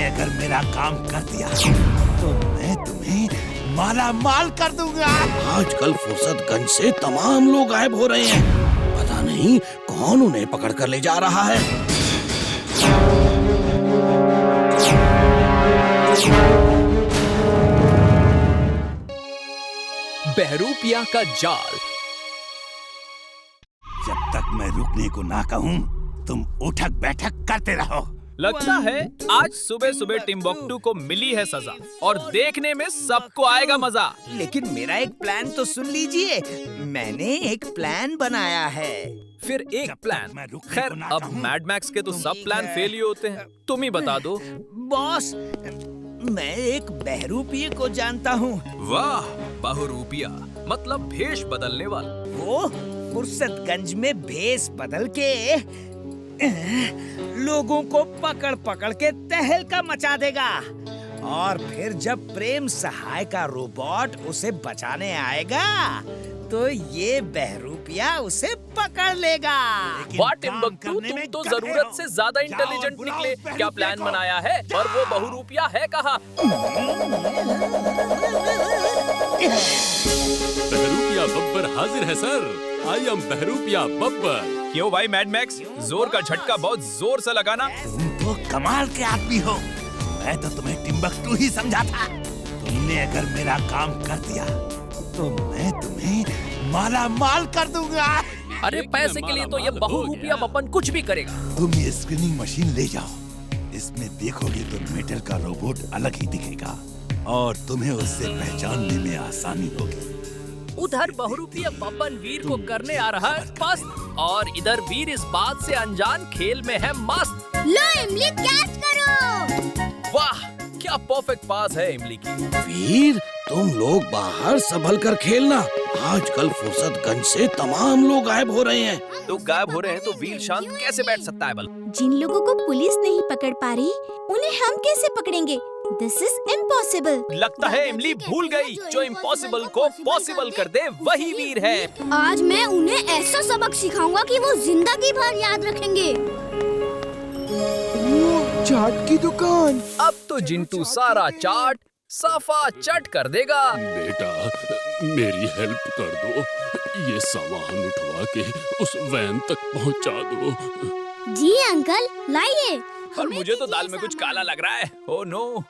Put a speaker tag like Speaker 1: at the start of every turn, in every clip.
Speaker 1: तुमने अगर मेरा काम कर दिया तो मैं तुम्हें माला माल कर दूंगा।
Speaker 2: आजकल फुर्सतगंज से तमाम लोग गायब हो रहे हैं। पता नहीं कौन उन्हें पकड़ कर ले जा रहा है।
Speaker 3: बहरूपिया का जाल।
Speaker 1: जब तक मैं रुकने को ना कहूँ तुम उठक बैठक करते रहो।
Speaker 3: लगता है आज सुबह सुबह टिम्बक्टू को मिली है सजा और देखने में सबको आएगा मजा।
Speaker 4: लेकिन मेरा एक प्लान तो सुन लीजिए। मैंने एक प्लान बनाया है।
Speaker 3: फिर एक प्लान। खैर अब मैड मैक्स के तो सब प्लान फेल ही होते हैं। तुम ही बता दो।
Speaker 4: बॉस, मैं एक बहरूपिये को जानता हूँ।
Speaker 3: वाह, बहरूपिया मतलब भेष बदलने वाला।
Speaker 4: वो फुर्सतगंज में भेष बदल के लोगों को पकड़ पकड़ के तहलका मचा देगा और फिर जब प्रेम सहाय का रोबोट उसे बचाने आएगा तो ये बहरूपिया उसे पकड़ लेगा।
Speaker 3: वाह टिम्बक्टू, तुम तो जरूरत से ज्यादा इंटेलिजेंट निकले। क्या प्लान बनाया है और वो बहरूपिया है कहाँ?
Speaker 5: बहरूपिया बब्बर हाजिर है sir. I am Bahrupiya Babbar.
Speaker 3: क्यों भाई मैड मैक्स, जोर का झटका बहुत जोर से लगाना।
Speaker 1: तुम तो कमाल के आदमी हो। मैं तो तुम्हें टिम्बक्टू ही समझा था। तुमने अगर मेरा काम कर दिया तो मैं तुम्हें माला माल कर दूंगा।
Speaker 3: अरे पैसे के लिए तो ये बहरूपिया बब्बन कुछ भी करेगा।
Speaker 1: तुम ये स्क्रीनिंग मशीन ले जाओ। इसमें देखोगे तो मेटल का रोबोट अलग ही दिखेगा और तुम्हें उससे पहचानने में आसानी होगी।
Speaker 3: उधर बहरूपिया बब्बन वीर को करने आ रहा है पस्त और इधर वीर इस बात से अनजान खेल में है मस्त।
Speaker 6: लो इमली, कैच करो।
Speaker 3: वाह, क्या परफेक्ट पास है इमली की।
Speaker 2: वीर, तुम लोग बाहर संभल कर खेलना। आजकल फुर्सतगंज से तमाम लोग गायब हो रहे हैं।
Speaker 3: लोग गायब हो रहे हैं तो वीर शांत कैसे बैठ सकता है? बल
Speaker 6: जिन लोगों को पुलिस नहीं पकड़ पा रही उन्हें हम कैसे पकड़ेंगे? This is impossible.
Speaker 3: लगता है इमली भूल गई, जो इम्पॉसिबल को पॉसिबल कर दे वही वीर है।
Speaker 6: आज मैं उन्हें ऐसा सबक सिखाऊंगा कि वो जिंदगी भर याद रखेंगे।
Speaker 4: चाट की दुकान।
Speaker 3: अब तो जिंटू सारा चाट साफा चट कर देगा।
Speaker 5: बेटा मेरी हेल्प कर दो। ये सामान उठवा के उस वैन तक पहुंचा दो।
Speaker 6: जी अंकल, लाइए।
Speaker 3: और मुझे तो दाल में कुछ काला लग रहा है। ओह नो,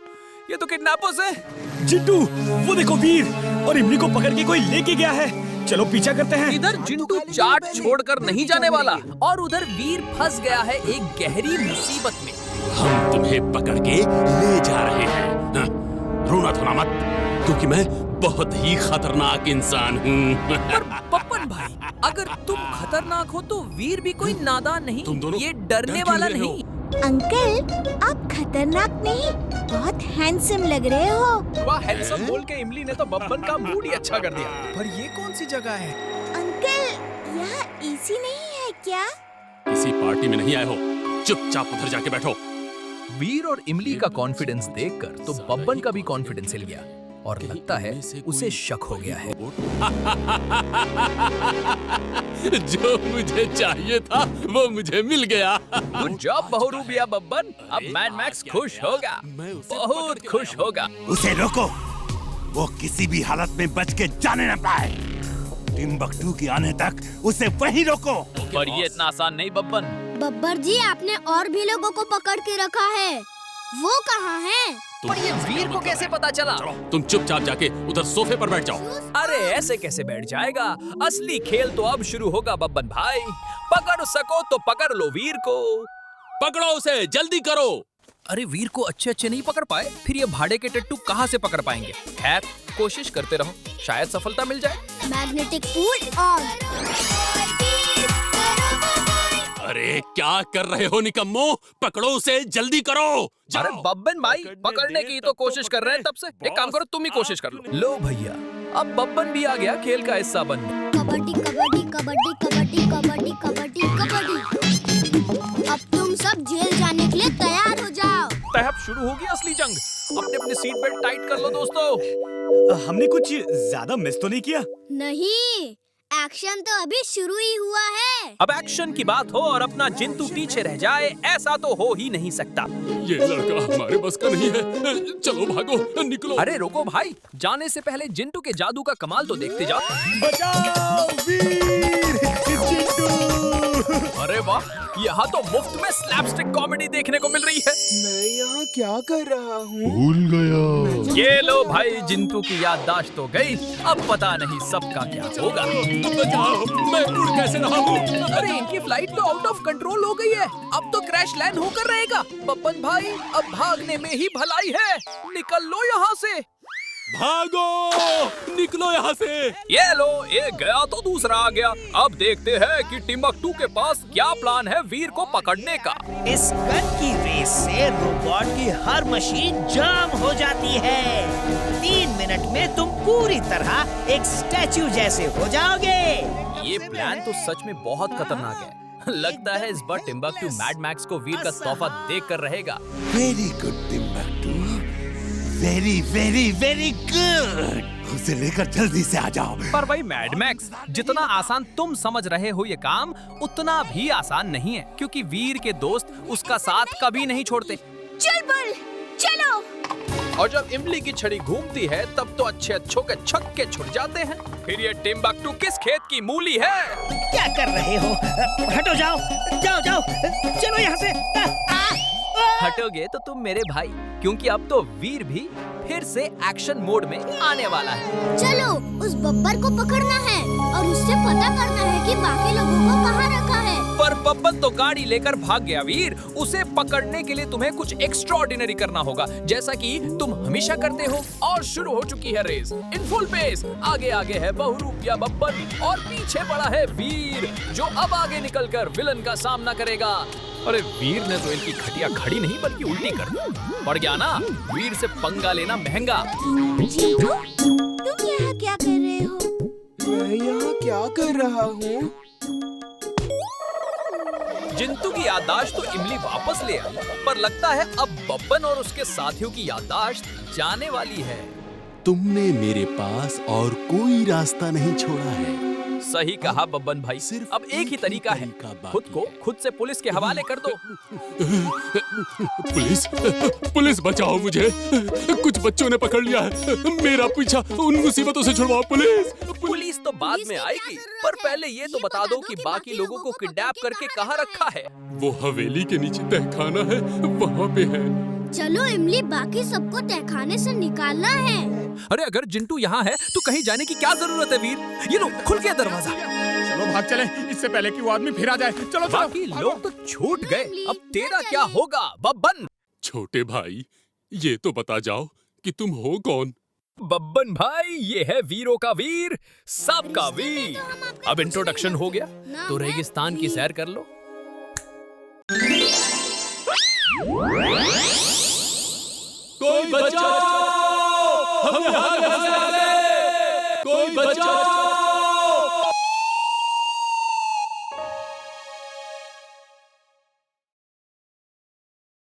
Speaker 3: ये तो किडनैपर्स है।
Speaker 7: जिंटू, वो देखो वीर और इमली को पकड़ के कोई लेके गया है। चलो पीछा करते हैं।
Speaker 3: इधर जिंटू चाट छोड़कर नहीं जाने वाला और उधर वीर फंस गया है एक गहरी मुसीबत में।
Speaker 5: हम तुम्हें पकड़ के ले जा रहे हैं। हाँ, रोना धोना मत, क्योंकि मैं बहुत ही खतरनाक इंसान हूँ।
Speaker 3: पर बब्बन भाई, अगर तुम खतरनाक हो तो वीर भी कोई नादान नहीं।
Speaker 5: तुम दोनों
Speaker 3: ये डरने वाला नहीं।
Speaker 6: अंकल, आप खतरनाक नहीं, बहुत हैंडसम लग रहे हो।
Speaker 3: वाह, हैंडसम बोल के इमली ने तो बब्बन का मूड ही अच्छा कर दिया। पर ये कौन सी जगह है?
Speaker 6: अंकल, यहाँ एसी नहीं है क्या?
Speaker 5: किसी पार्टी में नहीं आए हो, चुपचाप उधर जाके बैठो।
Speaker 3: वीर और इमली का कॉन्फिडेंस देखकर तो बब्बन का भी कॉन्फिडेंस हिल गया और लगता है उसे शक हो गया है।
Speaker 5: जो मुझे चाहिए था वो मुझे मिल गया।
Speaker 3: Good job Bahrupiya Babban. अब मैड मैक्स खुश होगा, बहुत खुश होगा।
Speaker 1: उसे रोको, वो किसी भी हालत में बच के जाने न पाए। टिम्बक्टू के आने तक उसे वहीं रोको।
Speaker 3: पर ये इतना आसान नहीं बब्बन।
Speaker 6: बब्बर जी, आपने और भी लोगों को पकड़ के रखा है, वो कहाँ हैं?
Speaker 3: पर ये वीर को कैसे पता चला?
Speaker 5: तुम चुपचाप जाके उधर सोफे पर बैठ जाओ।
Speaker 3: अरे ऐसे कैसे बैठ जाएगा? असली खेल तो अब शुरू होगा बब्बन भाई। पकड़ सको तो पकड़ लो वीर को।
Speaker 5: पकड़ो उसे, जल्दी करो।
Speaker 3: अरे वीर को अच्छे नहीं पकड़ पाए, फिर ये भाड़े के टट्टू कहाँ से पकड़ पाएंगे? खैर, कोशिश करते रहो, शायद सफलता मिल जाए।
Speaker 6: Magnetic pool on.
Speaker 5: अरे क्या कर रहे हो निकम्मो? पकड़ो उसे, जल्दी करो।
Speaker 3: अरे बब्बन भाई, पकड़ने की तो कोशिश कर रहे हैं तब से। एक काम करो, तुम ही कोशिश कर लो भैया, अब बब्बन भी आ गया खेल का हिस्सा बनने।
Speaker 6: कबड्डी कबड्डी कबड्डी कबड्डी कबड्डी कबड्डी कबड्डी। अब तुम सब जेल जाने के लिए तैयार हो जाओ।
Speaker 3: तब शुरू होगी असली जंग। अपने अपने सीट बेल्ट टाइट कर लो दोस्तों।
Speaker 7: हमने कुछ ज्यादा मिस तो नहीं किया?
Speaker 6: नहीं, एक्शन तो अभी शुरू ही हुआ है।
Speaker 3: अब एक्शन की बात हो और अपना जिंतू पीछे रह जाए, ऐसा तो हो ही नहीं सकता।
Speaker 5: ये लड़का हमारे बस का नहीं है। चलो भागो, निकलो।
Speaker 3: अरे रुको भाई, जाने से पहले जिंटू के जादू का कमाल तो देखते जाओ।
Speaker 7: बचाओ वीर चिंटू।
Speaker 3: अरे वाह, यहाँ तो मुफ्त में स्लैपस्टिक कॉमेडी देखने को मिल रही है।
Speaker 8: मैं यहाँ क्या कर रहा हूँ?
Speaker 1: भूल गया।
Speaker 3: ये लो भाई, जिंतू की याददाश्त तो गई, अब पता नहीं सबका क्या होगा।
Speaker 5: बचाओ, मैं उड़ कैसे रहा हूँ?
Speaker 3: अरे इनकी फ्लाइट तो आउट ऑफ कंट्रोल हो गई है, अब तो क्रैश लैंड होकर रहेगा। बब्बन भाई, अब भागने में ही भलाई है, निकल लो यहाँ से।
Speaker 5: भागो, निकलो यहाँ से।
Speaker 3: ये लो, एक गया तो दूसरा आ गया। अब देखते हैं कि टिम्बकटू के पास क्या प्लान है वीर को पकड़ने का।
Speaker 4: इस गन की रेस से रोबोट की हर मशीन जाम हो जाती है। 3 मिनट में तुम पूरी तरह एक स्टैच्यू जैसे हो जाओगे।
Speaker 3: ये प्लान तो सच में बहुत खतरनाक है। लगता है इस बार टिम्बकटू मैड मैक्स को वीर का तोहफा देख कर रहेगा।
Speaker 1: Very good Timbuktu, very very very good. उसे लेकर जल्दी से आ जाओ।
Speaker 3: पर भाई मैड मैक्स, जितना आसान तुम समझ रहे हो ये काम, उतना भी आसान नहीं है, क्योंकि वीर के दोस्त उसका साथ कभी नहीं छोड़ते।
Speaker 6: चल बल, चलो।
Speaker 3: और जब इमली की छड़ी घूमती है तब तो अच्छे अच्छों के छक्के छुट जाते हैं। फिर ये टिम्बकटू किस खेत की मूली है?
Speaker 4: क्या कर रहे हो? हटो, जाओ जाओ जाओ, चलो यहाँ से।
Speaker 3: हटोगे तो तुम मेरे भाई, क्योंकि अब तो वीर भी फिर से एक्शन मोड में आने वाला है।
Speaker 6: चलो, उस बब्बर को पकड़ना है और उससे पता करना है कि बाकी लोगों को कहाँ रखा है।
Speaker 3: पर बब्बन तो गाड़ी लेकर भाग गया वीर। उसे पकड़ने के लिए तुम्हें कुछ एक्स्ट्राऑर्डिनरी करना होगा, जैसा कि तुम हमेशा करते हो। और शुरू हो चुकी है रेस इन फुल पेस। आगे आगे है बहुरूपिया बब्बन और पीछे पड़ा है वीर, जो अब आगे निकलकर विलन का सामना करेगा। अरे वीर ने तो इनकी खटिया खड़ी नहीं बल्कि उल्टी कर दी। पड़ गया ना, वीर से पंगा लेना महंगा।
Speaker 6: चिंटू, तुम यहाँ क्या कर रहे हो?
Speaker 8: मैं यहाँ क्या कर रहा हूँ?
Speaker 3: जिंतू की याददाश्त तो इमली वापस ले आई, पर लगता है अब बब्बन और उसके साथियों की याददाश्त जाने वाली है।
Speaker 5: तुमने मेरे पास और कोई रास्ता नहीं छोड़ा है।
Speaker 3: सही कहा बब्बन भाई,
Speaker 5: सिर्फ
Speaker 3: अब एक ही तरीका है, खुद को खुद से पुलिस के हवाले कर दो।
Speaker 5: पुलिस बचाओ मुझे, कुछ बच्चों ने पकड़ लिया है। मेरा पीछा उन मुसीबतों से छुड़वाओ
Speaker 3: पुलिस तो बाद में आएगी, पर पहले ये तो बता दो कि बाकी लोगों को किडनैप करके कहाँ रखा है।
Speaker 5: वो हवेली के नीचे तहखाना है, वहाँ पे है।
Speaker 6: चलो इमली, बाकी सबको तहखाने से निकालना है।
Speaker 3: अरे अगर जिंटू यहाँ है तो कहीं जाने की क्या जरूरत है वीर? ये लो, खुल गया दरवाजा।
Speaker 7: चलो भाग चले, इससे पहले कि वो आदमी फिर आ जाए। चलो
Speaker 3: बाकी लोग तो छूट गए, अब तेरा क्या होगा बब्बन?
Speaker 5: छोटे भाई, ये तो बता जाओ कि तुम हो कौन?
Speaker 3: बब्बन भाई, ये है वीरों का वीर, सबका वीर। अब इंट्रोडक्शन हो गया तो रेगिस्तान की सैर कर लो।